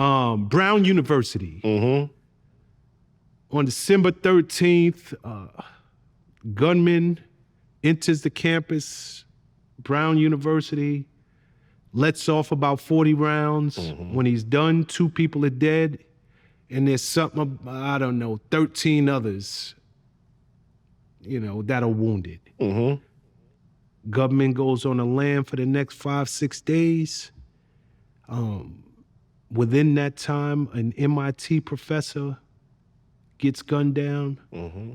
Brown University. Mm-hmm. On December 13th, gunman enters the campus, Brown University, lets off about 40 rounds. Mm-hmm. When he's done, 2 people are dead, and there's something, I don't know, 13 others, that are wounded. Mm-hmm. Government goes on the lam for the next 5-6 days. Within that time, an MIT professor gets gunned down. Mm-hmm.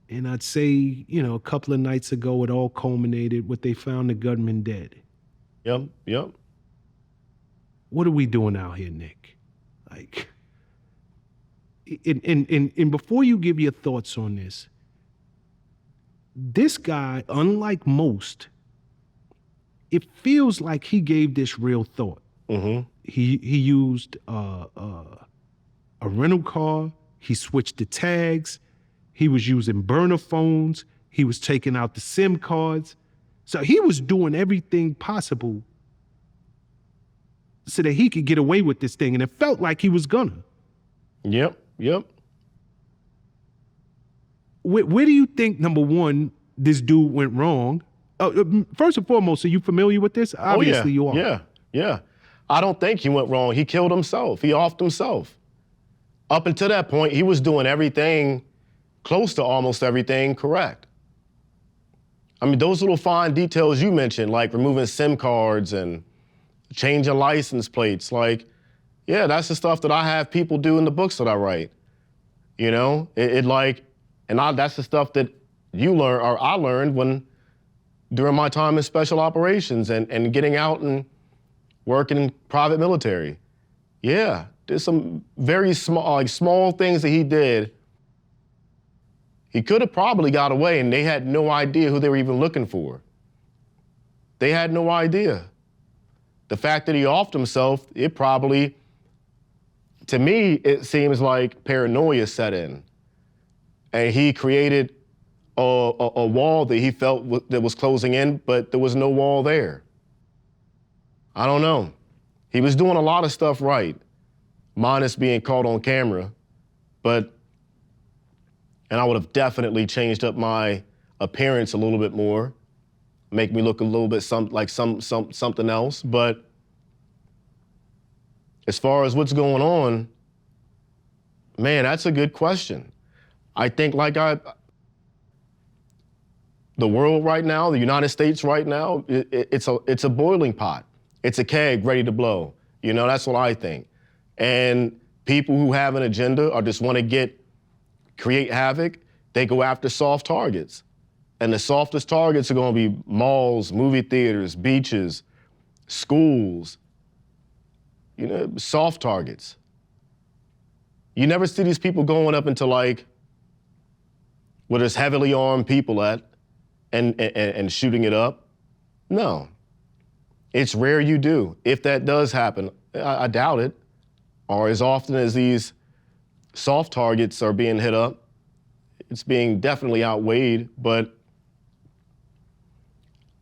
And I'd say, a couple of nights ago, it all culminated with they found the gunman dead. Yep. What are we doing out here, Nick? Like, and before you give your thoughts on this guy, unlike most, it feels like he gave this real thought. Mm-hmm. He used a rental car. He switched the tags. He was using burner phones. He was taking out the SIM cards. So he was doing everything possible so that he could get away with this thing. And it felt like he was gonna. Yep. Where do you think, number one, this dude went wrong? First and foremost, are you familiar with this? Obviously you are. Yeah. I don't think he went wrong. He killed himself. He offed himself. Up until that point, he was doing everything, close to almost everything, correct. I mean, those little fine details you mentioned, like removing SIM cards and changing license plates, that's the stuff that I have people do in the books that I write. That's the stuff that you learn, or I learned during my time in special operations and getting out and working in private military. Yeah, there's some very small things that he did. He could have probably got away and they had no idea who they were even looking for. They had no idea. The fact that he offed himself, it probably, to me, it seems like paranoia set in. And he created a wall that he felt that was closing in, but there was no wall there. I don't know. He was doing a lot of stuff right, minus being caught on camera, and I would have definitely changed up my appearance a little bit more, make me look a little bit something else. But as far as what's going on, man, that's a good question. I think the world right now, the United States right now, it's a boiling pot. It's a keg ready to blow. That's what I think. And people who have an agenda or just want to create havoc, they go after soft targets. And the softest targets are going to be malls, movie theaters, beaches, schools, soft targets. You never see these people going up into where there's heavily armed people at and shooting it up. No. It's rare you do. If that does happen, I doubt it. Or as often as these soft targets are being hit up, it's being definitely outweighed. But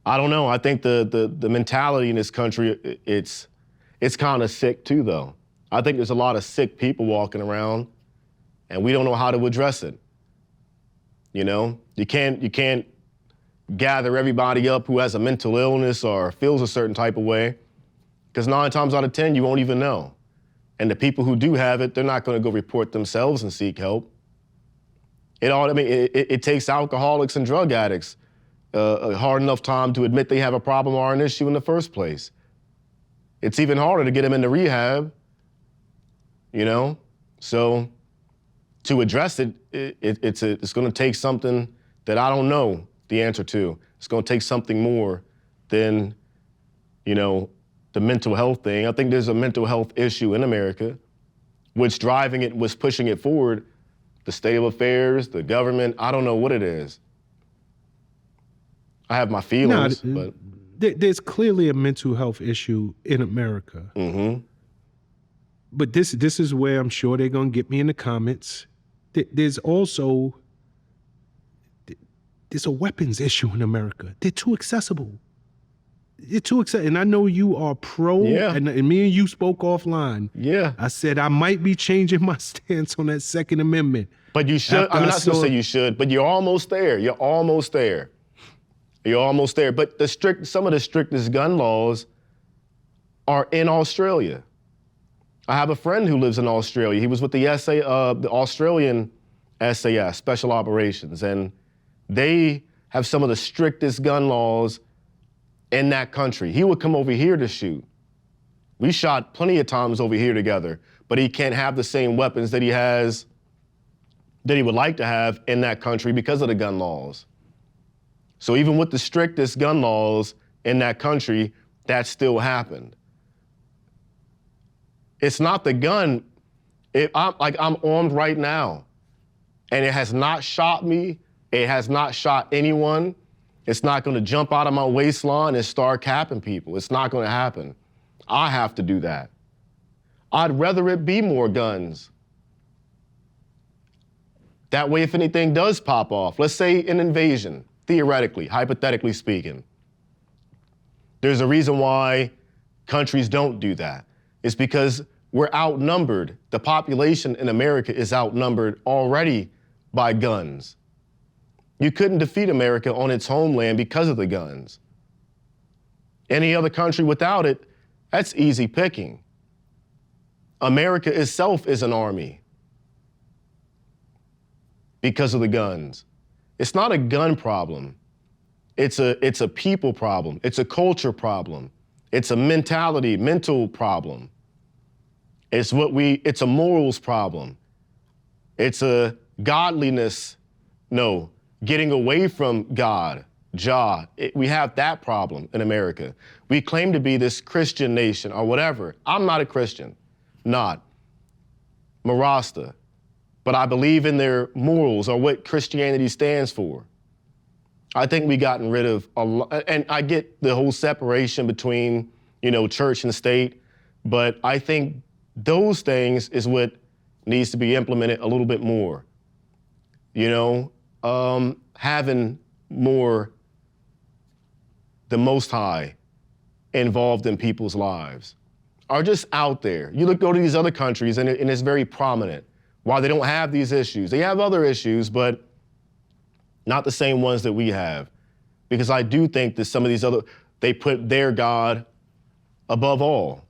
I don't know. I think the mentality in this country, it's kind of sick too, though. I think there's a lot of sick people walking around, and we don't know how to address it. You can't gather everybody up who has a mental illness or feels a certain type of way, because 9 times out of 10, you won't even know. And the people who do have it, they're not going to go report themselves and seek help. It takes alcoholics and drug addicts a hard enough time to admit they have a problem or an issue in the first place. It's even harder to get them into rehab, So to address it, it's going to take something that I don't know the answer to. It's going to take something more than, the mental health thing. I think there's a mental health issue in America, which driving it was pushing it forward. The state of affairs, the government, I don't know what it is. I have my feelings, but there's clearly a mental health issue in America. Mm-hmm. But this is where I'm sure they're going to get me in the comments. There's also a weapons issue in America. They're too accessible. You're too excited. And I know you are pro, Yeah. and me and you spoke offline. Yeah. I said I might be changing my stance on that Second Amendment. But you should. After I'm I not going to saw- say you should, but you're almost there. You're almost there. You're almost there. But some of the strictest gun laws are in Australia. I have a friend who lives in Australia. He was with the the Australian SAS, Special Operations, and they have some of the strictest gun laws in that country. He would come over here to shoot. We shot plenty of times over here together, but he can't have the same weapons that he would like to have in that country because of the gun laws. So even with the strictest gun laws in that country, that still happened. It's not the gun. I'm armed right now, and it has not shot me. It has not shot anyone. It's not going to jump out of my waistline and start capping people. It's not going to happen. I have to do that. I'd rather it be more guns. That way, if anything does pop off, let's say an invasion, theoretically, hypothetically speaking, there's a reason why countries don't do that. It's because we're outnumbered. The population in America is outnumbered already by guns. You couldn't defeat America on its homeland because of the guns. Any other country without it, that's easy picking. America itself is an army because of the guns. It's not a gun problem. It's a people problem. It's a culture problem. It's a mental problem. It's a morals problem. It's a godliness, getting away from God, we have that problem in America. We claim to be this Christian nation or whatever. I'm not a Christian, not. Marasta. But I believe in their morals or what Christianity stands for. I think we gotten rid of a lot, and I get the whole separation between, church and state, but I think those things is what needs to be implemented a little bit more. Having more the Most High involved in people's lives are just out there. You go to these other countries and it's very prominent. Why they don't have these issues. They have other issues, but not the same ones that we have. Because I do think that some of these they put their God above all.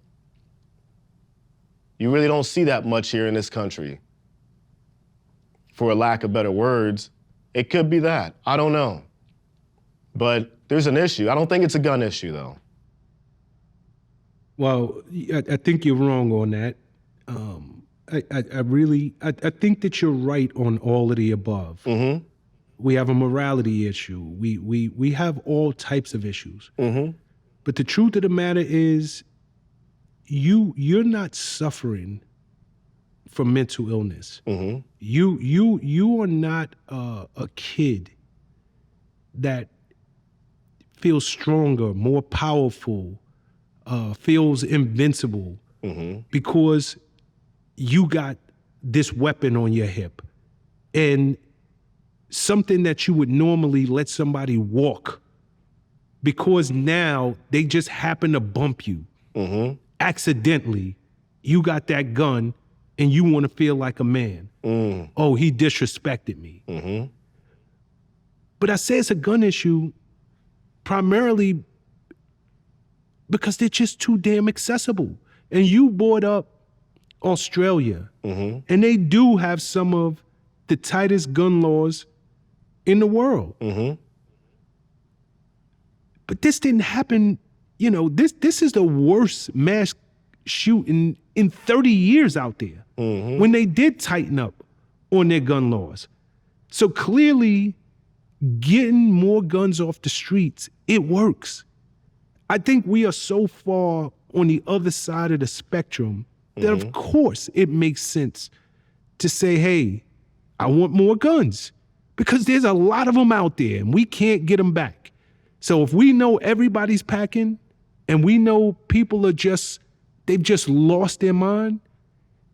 You really don't see that much here in this country. For a lack of better words, it could be that. I don't know. But there's an issue. I don't think it's a gun issue, though. Well, I think you're wrong on that. I think that you're right on all of the above. Mm-hmm. We have a morality issue. We have all types of issues. Mm-hmm. But the truth of the matter is, you're not suffering from mental illness. Mm-hmm. You are not a kid that feels stronger, more powerful, feels invincible because you got this weapon on your hip. And something that you would normally let somebody walk, because now they just happen to bump you accidentally, you got that gun and you want to feel like a man. Oh, he disrespected me. But I say it's a gun issue primarily because they're just too damn accessible. And you brought up Australia, and they do have some of the tightest gun laws in the world. But this didn't happen, this is the worst mass shooting in 30 years out there when they did tighten up on their gun laws. So clearly, getting more guns off the streets, it works. I think we are so far on the other side of the spectrum that of course it makes sense to say, hey, I want more guns, because there's a lot of them out there and we can't get them back. So if we know everybody's packing and we know people are they've just lost their mind,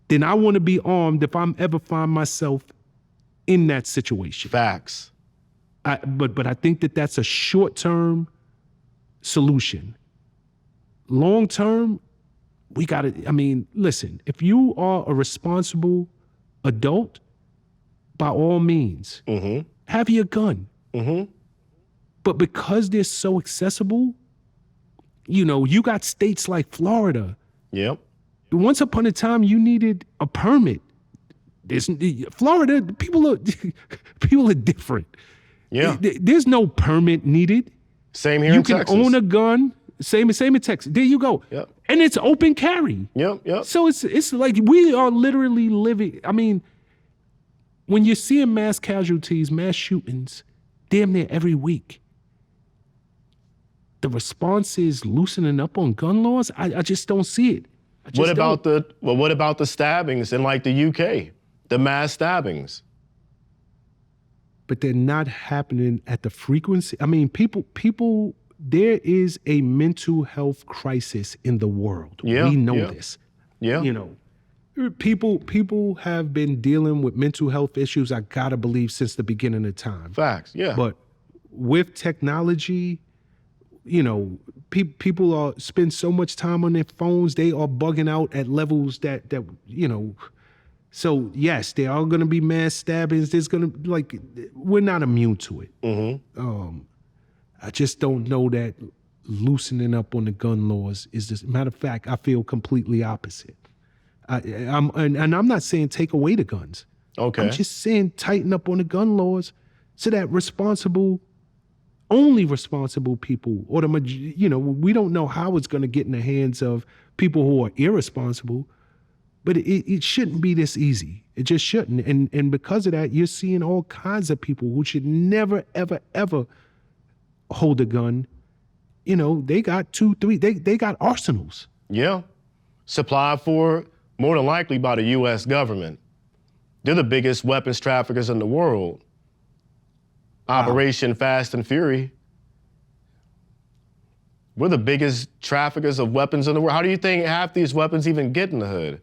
then I want to be armed if I'm ever find myself in that situation. Facts. But I think that that's a short-term solution. long term, we got to, I mean, listen, if you are a responsible adult, by all means, have your gun. But because they're so accessible, you know, you got states like Florida. Yep. Once upon a time, you needed a permit. Florida, people are different. Yeah. There's no permit needed. Same here You in can Texas. own a gun. Same in Texas. There you go. Yep. And it's open carry. Yep. So it's like we are literally living. I mean, when you're seeing mass casualties, mass shootings, damn near every week, the response is loosening up on gun laws. I just don't see it. What about the stabbings in like the UK? The mass stabbings. But they're not happening at the frequency. I mean, people, there is a mental health crisis in the world. Yeah, We know yeah. this. Yeah. You know, people have been dealing with mental health issues, I gotta believe, since the beginning of time. Facts. Yeah. But with technology, you know, people spend so much time on their phones, they are bugging out at levels that you know. So yes, there are going to be mass stabbings. There's going to, like, we're not immune to it. I just don't know that loosening up on the gun laws is this. Matter of fact, I feel completely opposite. I'm not saying take away the guns. Okay. I'm just saying tighten up on the gun laws so that only responsible people, or you know, we don't know how it's going to get in the hands of people who are irresponsible. But it shouldn't be this easy. It just shouldn't. And because of that, you're seeing all kinds of people who should never, ever, ever hold a gun. You know, they got 2, 3, they got arsenals. Yeah. Supplied for more than likely by the U.S. government. They're the biggest weapons traffickers in the world. Operation Fast and Fury. We're the biggest traffickers of weapons in the world. How do you think half these weapons even get in the hood?